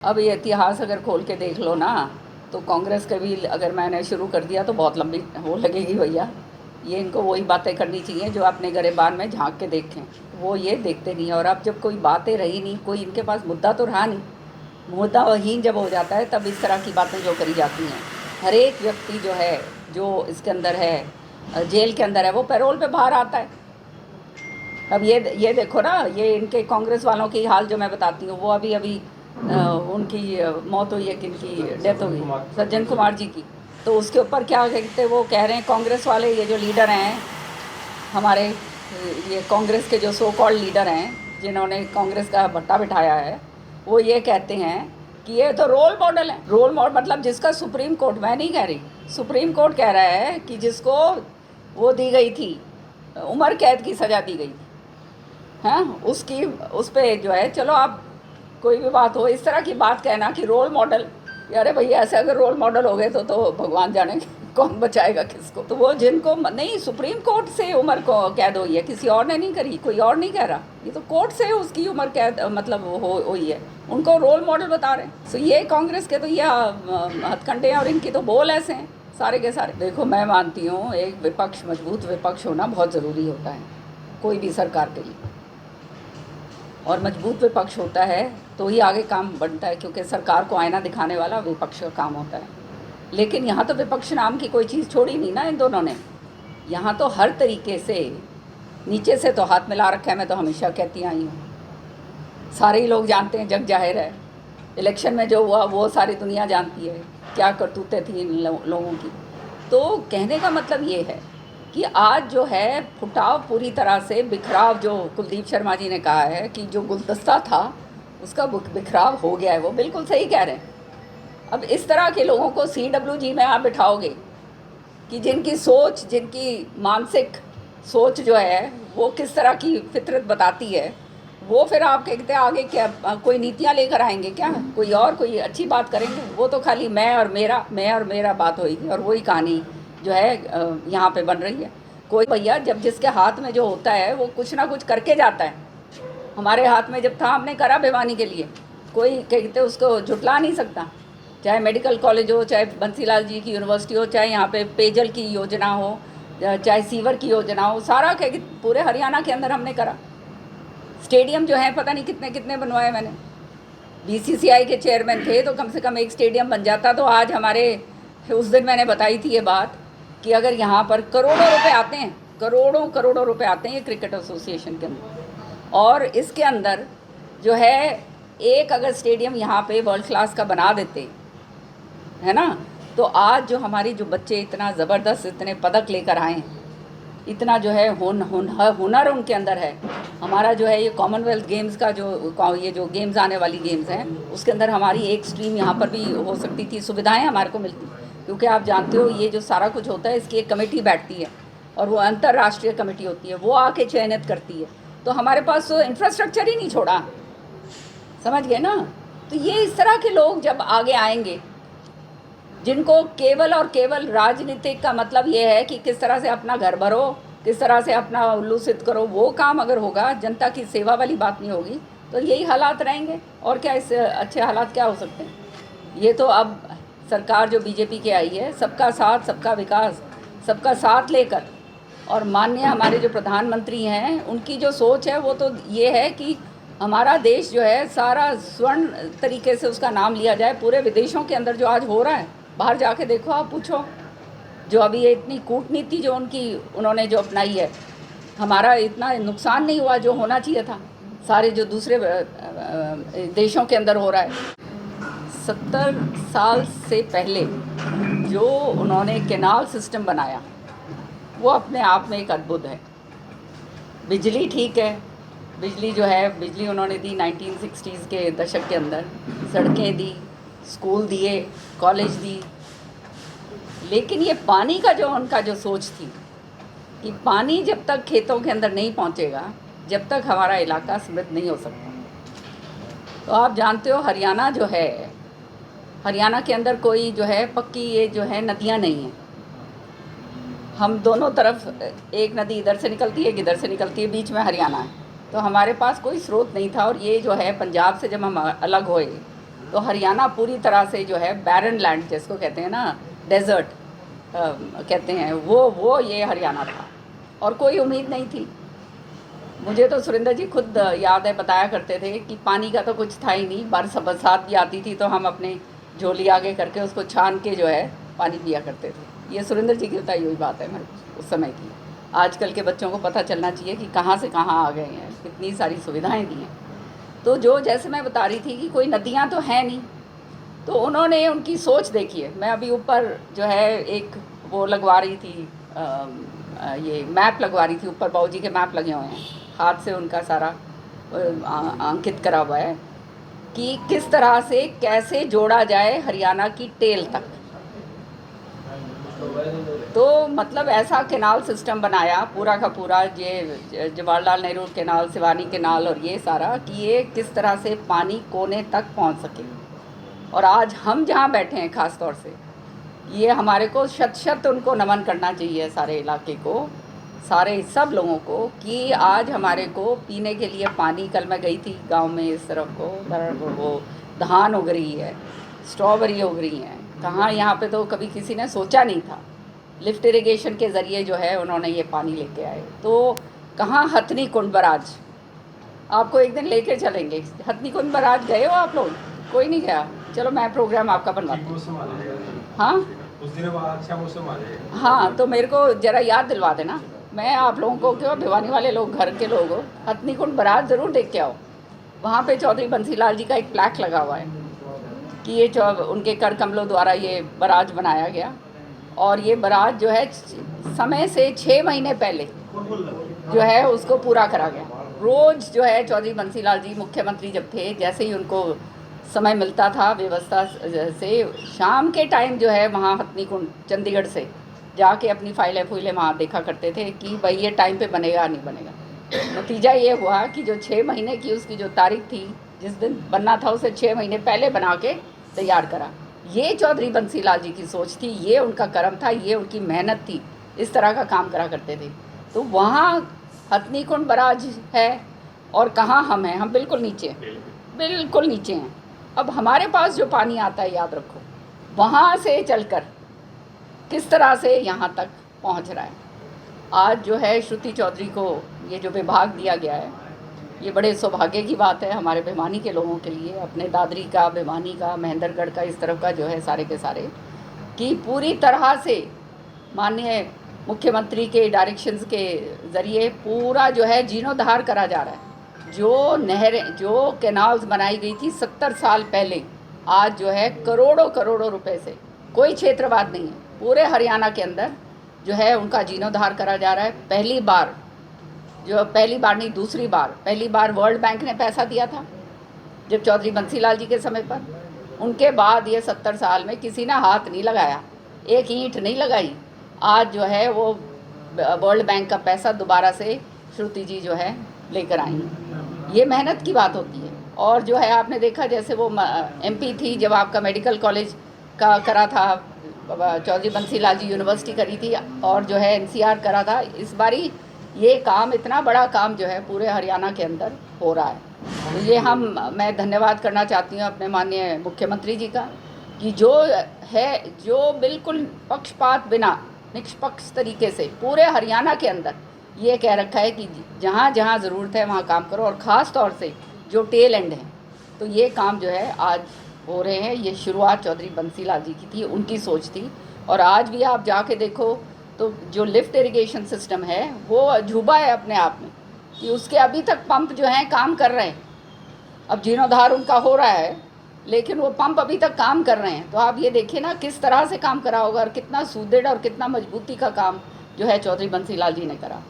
अब ये इतिहास अगर खोल के देख लो ना, तो कांग्रेस के भी अगर मैंने शुरू कर दिया तो बहुत लंबी वो लगेगी भैया। ये इनको वही बातें करनी चाहिए जो अपने गरेबान में झांक के देखें, वो ये देखते नहीं। और अब जब कोई बातें रही नहीं, कोई इनके पास मुद्दा तो रहा नहीं, मुद्दाहीन जब हो जाता है तब इस तरह की बातें जो करी जाती हैं। हर एक व्यक्ति जो है, जो इसके अंदर है, जेल के अंदर है, वो पैरोल पे बाहर आता है। अब ये देखो ना, ये इनके कांग्रेस वालों की हाल जो मैं बताती हूँ, वो अभी अभी उनकी मौत हुई है, किनकी डेथ हो गई, सज्जन कुमार जी की। तो उसके ऊपर क्या कहते, वो कह रहे हैं कांग्रेस वाले, ये जो लीडर हैं हमारे, ये कांग्रेस के जो सो कॉल्ड लीडर हैं जिन्होंने कांग्रेस का भट्टा बिठाया है, वो ये कहते हैं कि ये तो रोल मॉडल है। रोल मॉडल मतलब जिसका सुप्रीम कोर्ट, मैं नहीं कह रही, सुप्रीम कोर्ट कह रहा है कि जिसको वो दी गई थी, उम्र कैद की सज़ा दी गई थी, हाँ, उसकी उस पर जो है, चलो आप कोई भी बात हो, इस तरह की बात कहना कि रोल मॉडल, अरे भैया ऐसे अगर रोल मॉडल हो गए तो भगवान जाने कौन बचाएगा किसको। तो वो जिनको नहीं, सुप्रीम कोर्ट से उम्र को कैद हुई है, किसी और ने नहीं करी, कोई और नहीं कह रहा, ये तो कोर्ट से उसकी उम्र कैद मतलब हुई है, उनको रोल मॉडल बता रहे हैं। तो ये कांग्रेस के तो ये हथकंडे हैं, और इनकी तो बोल ऐसे हैं सारे के सारे। देखो, मैं मानती हूँ एक विपक्ष, मजबूत विपक्ष होना बहुत ज़रूरी होता है कोई भी सरकार के लिए, और मजबूत विपक्ष होता है तो ही आगे काम बनता है, क्योंकि सरकार को आईना दिखाने वाला विपक्ष का काम होता है। लेकिन यहाँ तो विपक्ष नाम की कोई चीज़ छोड़ी नहीं ना इन दोनों ने। यहाँ तो हर तरीके से नीचे से तो हाथ मिला रखा है, मैं तो हमेशा कहती आई हूँ, सारे ही लोग जानते हैं, जग जाहिर है। इलेक्शन में जो हुआ वो सारी दुनिया जानती है, क्या करतूतें थी इन लोगों की। तो कहने का मतलब ये है कि आज जो है फुटाव पूरी तरह से, बिखराव, जो कुलदीप शर्मा जी ने कहा है कि जो गुलदस्ता था उसका बिखराव हो गया है, वो बिल्कुल सही कह रहे हैं। अब इस तरह के लोगों को CWG में आप बिठाओगे कि जिनकी सोच, जिनकी मानसिक सोच जो है वो किस तरह की फितरत बताती है, वो फिर आप कहते हैं आगे क्या कोई नीतियाँ लेकर आएंगे क्या, कोई अच्छी बात करेंगे? वो तो खाली मैं और मेरा बात होगी, और वही कहानी जो है यहाँ पे बन रही है। कोई भैया, जब जिसके हाथ में जो होता है वो कुछ ना कुछ करके जाता है। हमारे हाथ में जब था, हमने करा भिवानी के लिए, कोई कहते उसको झुटला नहीं सकता। चाहे मेडिकल कॉलेज हो, चाहे बंसीलाल जी की यूनिवर्सिटी हो, चाहे यहाँ पे पेयजल की योजना हो, चाहे सीवर की योजना हो, सारा कह पूरे हरियाणा के अंदर हमने करा। स्टेडियम जो है पता नहीं कितने कितने बनवाए मैंने। BCCI के चेयरमैन थे तो कम से कम एक स्टेडियम बन जाता। तो आज हमारे, उस दिन मैंने बताई थी ये बात कि अगर यहाँ पर करोड़ों रुपए आते हैं, करोड़ों रुपए आते हैं ये क्रिकेट एसोसिएशन के अंदर, और इसके अंदर जो है एक अगर स्टेडियम यहाँ पे वर्ल्ड क्लास का बना देते है ना, तो आज जो हमारी जो बच्चे इतना ज़बरदस्त, इतने पदक लेकर आए, इतना जो है हुनर उनके अंदर है। हमारा जो है ये कॉमनवेल्थ गेम्स का ये जो गेम्स आने वाली गेम्स हैं, उसके अंदर हमारी एक स्ट्रीम यहाँ पर भी हो सकती थी, सुविधाएं हमारे को मिलती, क्योंकि आप जानते हो ये जो सारा कुछ होता है इसकी एक कमेटी बैठती है, और वो अंतर्राष्ट्रीय कमेटी होती है, वो आके चयनित करती है। तो हमारे पास तो इंफ्रास्ट्रक्चर ही नहीं छोड़ा, समझ गए ना। तो ये इस तरह के लोग जब आगे आएंगे, जिनको केवल और केवल राजनीतिक का मतलब ये है कि किस तरह से अपना घर भरो, किस तरह से अपना उल्लू सिद्ध करो, वो काम अगर होगा, जनता की सेवा वाली बात नहीं होगी, तो यही हालात रहेंगे। और क्या इससे अच्छे हालात क्या हो सकते हैं। ये तो अब सरकार जो BJP की आई है, सबका साथ सबका विकास, सबका साथ लेकर, और माननीय हमारे जो प्रधानमंत्री हैं उनकी जो सोच है वो तो ये है कि हमारा देश जो है सारा स्वर्ण तरीके से उसका नाम लिया जाए। पूरे विदेशों के अंदर जो आज हो रहा है, बाहर जाके देखो, आप पूछो, जो अभी ये इतनी कूटनीति जो उन्होंने जो अपनाई है, हमारा इतना नुकसान नहीं हुआ जो होना चाहिए था, सारे जो दूसरे देशों के अंदर हो रहा है। 70 साल से पहले जो उन्होंने कैनाल सिस्टम बनाया, वो अपने आप में एक अद्भुत है। बिजली ठीक है, बिजली जो है, बिजली उन्होंने दी 1960s के दशक के अंदर, सड़कें दी, स्कूल दिए, कॉलेज दी। लेकिन ये पानी का जो उनका जो सोच थी कि पानी जब तक खेतों के अंदर नहीं पहुंचेगा, जब तक हमारा इलाका समृद्ध नहीं हो सकता। तो आप जानते हो हरियाणा जो है, हरियाणा के अंदर कोई जो है पक्की ये जो है नदियां नहीं हैं। हम दोनों तरफ, एक नदी इधर से निकलती है, एक इधर से निकलती है, बीच में हरियाणा है। तो हमारे पास कोई स्रोत नहीं था। और ये जो है पंजाब से जब हम अलग हुए तो हरियाणा पूरी तरह से जो है बैरन लैंड जिसको कहते हैं ना, डेजर्ट कहते हैं, वो ये हरियाणा था और कोई उम्मीद नहीं थी। मुझे तो सुरेंद्र जी खुद याद है, बताया करते थे कि पानी का तो कुछ था ही नहीं। बरसात भी आती थी तो हम अपने झोली आगे करके उसको छान के जो है पानी पिया करते थे। ये सुरेंद्र जी की बताई हुई बात है मेरे उस समय की। आजकल के बच्चों को पता चलना चाहिए कि कहाँ से कहाँ आ गए हैं, कितनी सारी सुविधाएं दी हैं। तो जो जैसे मैं बता रही थी कि कोई नदियाँ तो हैं नहीं, तो उन्होंने उनकी सोच देखी है। मैं अभी ऊपर जो है एक वो लगवा रही थी, ये मैप लगवा रही थी, ऊपर बाबूजी के मैप लगे हुए हैं, हाथ से उनका सारा अंकित करा हुआ है कि किस तरह से कैसे जोड़ा जाए हरियाणा की टेल तक। तो मतलब ऐसा कैनाल सिस्टम बनाया पूरा का पूरा, ये जवाहरलाल नेहरू कैनाल, सिवानी कैनाल और ये सारा, कि ये किस तरह से पानी कोने तक पहुंच सके। और आज हम जहाँ बैठे हैं ख़ास तौर से, ये हमारे को शत उनको नमन करना चाहिए, सारे इलाके को, सारे सब लोगों को, कि आज हमारे को पीने के लिए पानी। कल मैं गई थी गांव में इस तरफ को, वो धान उग रही है, स्ट्रॉबेरी उग रही हैं, कहाँ यहाँ पे तो कभी किसी ने सोचा नहीं था। लिफ्ट इरिगेशन के ज़रिए जो है उन्होंने ये पानी लेके आए। तो कहाँ हथनी कुंड बराज, आपको एक दिन लेके चलेंगे। हथनी कुंड बराज गए हो आप लोग? कोई नहीं गया? चलो मैं प्रोग्राम आपका बनवाती हूँ। हाँ, उस दिन बाद अच्छा मौसम आ जाएगा। हाँ, तो मेरे को ज़रा याद दिलवा देना। मैं आप लोगों को, क्यों भिवानी वाले लोग, घर के लोग हो, हथनी कुंड बराज ज़रूर देख के आओ। वहाँ पे चौधरी बंसीलाल जी का एक प्लैक लगा हुआ है कि ये उनके कर कमलों द्वारा ये बराज बनाया गया। और ये बराज जो है समय से 6 महीने पहले जो है उसको पूरा करा गया। रोज़ जो है चौधरी बंसीलाल जी मुख्यमंत्री जब थे, जैसे ही उनको समय मिलता था व्यवस्था से, शाम के टाइम जो है वहाँ हथनी कुंड चंडीगढ़ से जाके अपनी फाइलें फूलें वहाँ देखा करते थे कि भाई ये टाइम पे बनेगा नहीं बनेगा। नतीजा ये हुआ कि जो 6 महीने की उसकी जो तारीख थी, जिस दिन बनना था, उसे 6 महीने पहले बना के तैयार करा। ये चौधरी बंसीलाल जी की सोच थी, ये उनका कर्म था, ये उनकी मेहनत थी, इस तरह का काम करा करते थे। तो वहाँ हथनी कुंड बराज है और कहाँ हम हैं, हम बिल्कुल नीचे, बिल्कुल नीचे हैं। अब हमारे पास जो पानी आता है, याद रखो, वहाँ से चलकर किस तरह से यहाँ तक पहुँच रहा है। आज जो है श्रुति चौधरी को ये जो विभाग दिया गया है, ये बड़े सौभाग्य की बात है हमारे भिवानी के लोगों के लिए, अपने दादरी का, भिवानी का, महेंद्रगढ़ का, इस तरफ का जो है सारे के सारे, कि पूरी तरह से माननीय मुख्यमंत्री के डायरेक्शंस के ज़रिए पूरा जो है जीर्णोद्धार करा जा रहा है। जो नहरें, जो कैनाल्स बनाई गई थी 70 साल पहले, आज जो है करोड़ों करोड़ों रुपए से, कोई क्षेत्रवाद नहीं है, पूरे हरियाणा के अंदर जो है उनका जीर्णोद्धार करा जा रहा है। पहली बार नहीं, दूसरी बार, पहली बार वर्ल्ड बैंक ने पैसा दिया था जब चौधरी बंसीलाल जी के समय पर। उनके बाद ये 70 साल में किसी ने हाथ नहीं लगाया, एक ईंट नहीं लगाई। आज जो है वो वर्ल्ड बैंक का पैसा दोबारा से श्रुति जी जो है लेकर आई। ये मेहनत की बात होती है। और जो है आपने देखा, जैसे वो MP थी जब आपका मेडिकल कॉलेज का करा था, चौधरी बंसीलाल जी यूनिवर्सिटी करी थी, और जो है NCR करा था। इस बारी ये काम, इतना बड़ा काम जो है पूरे हरियाणा के अंदर हो रहा है। तो ये मैं धन्यवाद करना चाहती हूँ अपने माननीय मुख्यमंत्री जी का, कि जो बिल्कुल पक्षपात बिना, निष्पक्ष तरीके से पूरे हरियाणा के अंदर ये कह रखा है कि जहाँ जहाँ ज़रूरत है वहाँ काम करो, और ख़ास तौर से जो टेल एंड है, तो ये काम जो है आज हो रहे हैं। ये शुरुआत चौधरी बंसीलाल जी की थी, उनकी सोच थी। और आज भी आप जाके देखो तो जो लिफ्ट इरिगेशन सिस्टम है वो अजूबा है अपने आप में, कि उसके अभी तक पंप जो हैं काम कर रहे हैं। अब जीर्णोद्धार उनका हो रहा है, लेकिन वो पंप अभी तक काम कर रहे हैं। तो आप ये देखिए ना किस तरह से काम करा होगा, और कितना सुदृढ़ और कितना मजबूती का काम जो है चौधरी बंसीलाल जी ने करा।